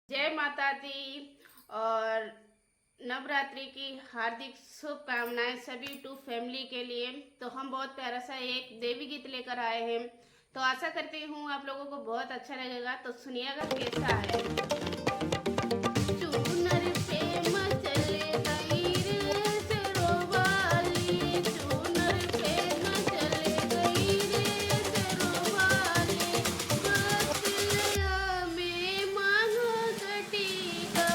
जय माता दी और नवरात्रि की हार्दिक शुभकामनाएं सभी यूट्यूब फैमिली के लिए। तो हम बहुत प्यारा सा एक देवी गीत लेकर आए हैं, तो आशा करती हूँ आप लोगों को बहुत अच्छा लगेगा। तो सुनिएगा कैसा है। चूनर पे मचले गई रे सिरोवाली, चूनर पे मचले गई रे सिरोवाली, बतिया में मानो कटीका,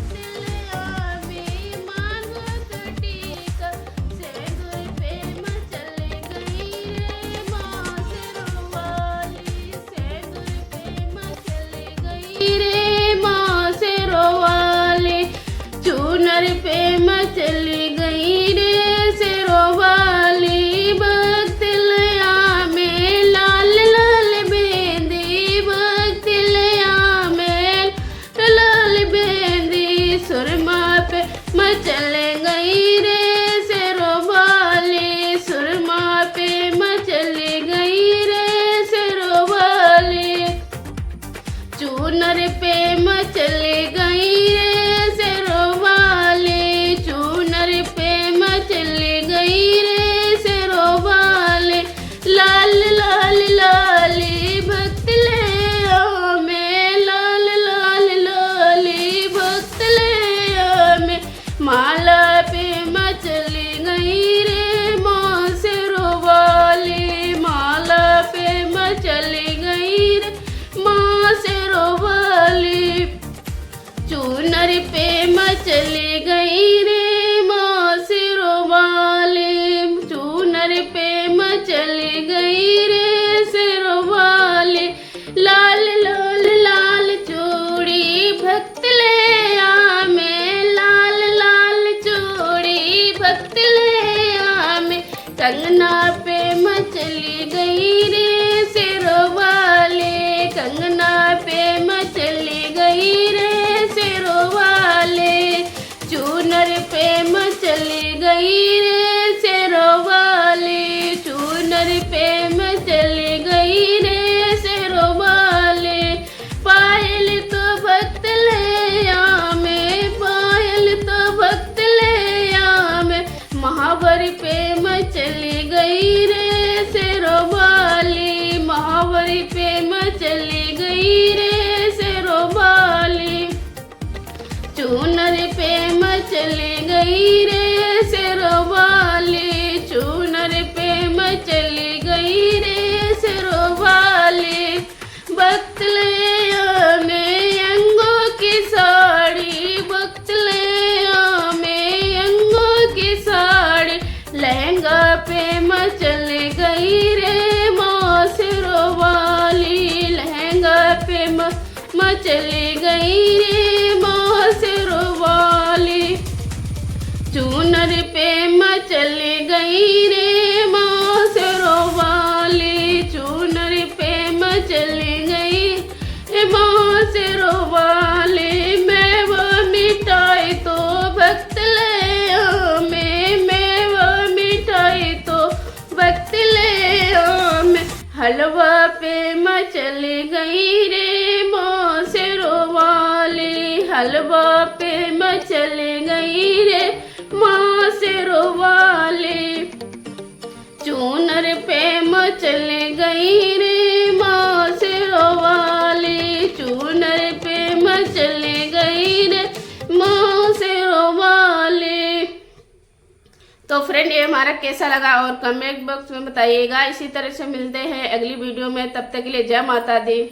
बतिया में मानो कटीका, सिंदूर पे मचले गई रे माँ सिरोवाली, सिंदूर पे मचले गई रे माँ सिरोवाली, चूनर पे मचली गई रे सिरोवाली, बतिया में लाल लाल बेंदी, बतिया में लाल बेंदी, सुरमा पे मचले गई रे सिरोवाली, सुरमा पे मचली गई रे सिरोवाली, चूनर पे मचली गई रे सिरोवाली, चूनर पे मचली गई रे सिरोवाली, लाल लाल लाली भक्तले में, लाल लाल लाली भक्तले में, माला पे मचली गई रे माँ सिरोवाली, माला पे मचली गई रे माँ सिरोवाली, चूनर पे मचली गई रे माँ सिरोवाली, चूनर पे मचली गई रे सिरोवाली, लाल लाल लाल चूड़ी भक्तले में, लाल लाल चूड़ी भक्तले में, कंगना पे मचली गई रे सिरोवाली, कंगना पे मचली गई रे सिरोवाली, चूनर पे मचली गई रे सिरोवाली, चूनर पे मचली गई रे सिरोवाली, पायल तो भक्तले में, पायल तो भक्तले में, महावर पे मचली गई रे सिरोवाली, महावर पे मचली गई रे सिरोवाली, चूनर पे मचली गई रे सिरोवाली, चूनर पे मचली गई रे सिरोवाली, बक्तले में अंगों की साड़ी, बक्तले में अंगों की साड़ी, लहंगा पे मचली गई रे माँ सिरोवाली, लहंगा पे मचली गई रे माँ सिरोवाली, चूनर पे मचली गई रे माँ सिरोवाली, चूनर पे मचली गई रे माँ सिरोवाली, मैं वो मिठाई तो भक्तले में, वो मिठाई तो भक्तले में, हलवा पे मचली गई रे माँ सिरोवाली, हलवा पे मचली गई रे माँ सिरोवाली, चूनर पे मचली गई रे माँ सिरोवाली, चूनर पे मचली गई रे माँ सिरोवाली। तो फ्रेंड ये हमारा कैसा लगा और कमेंट बॉक्स में बताइएगा। इसी तरह से मिलते हैं अगली वीडियो में, तब तक के लिए जय माता दी।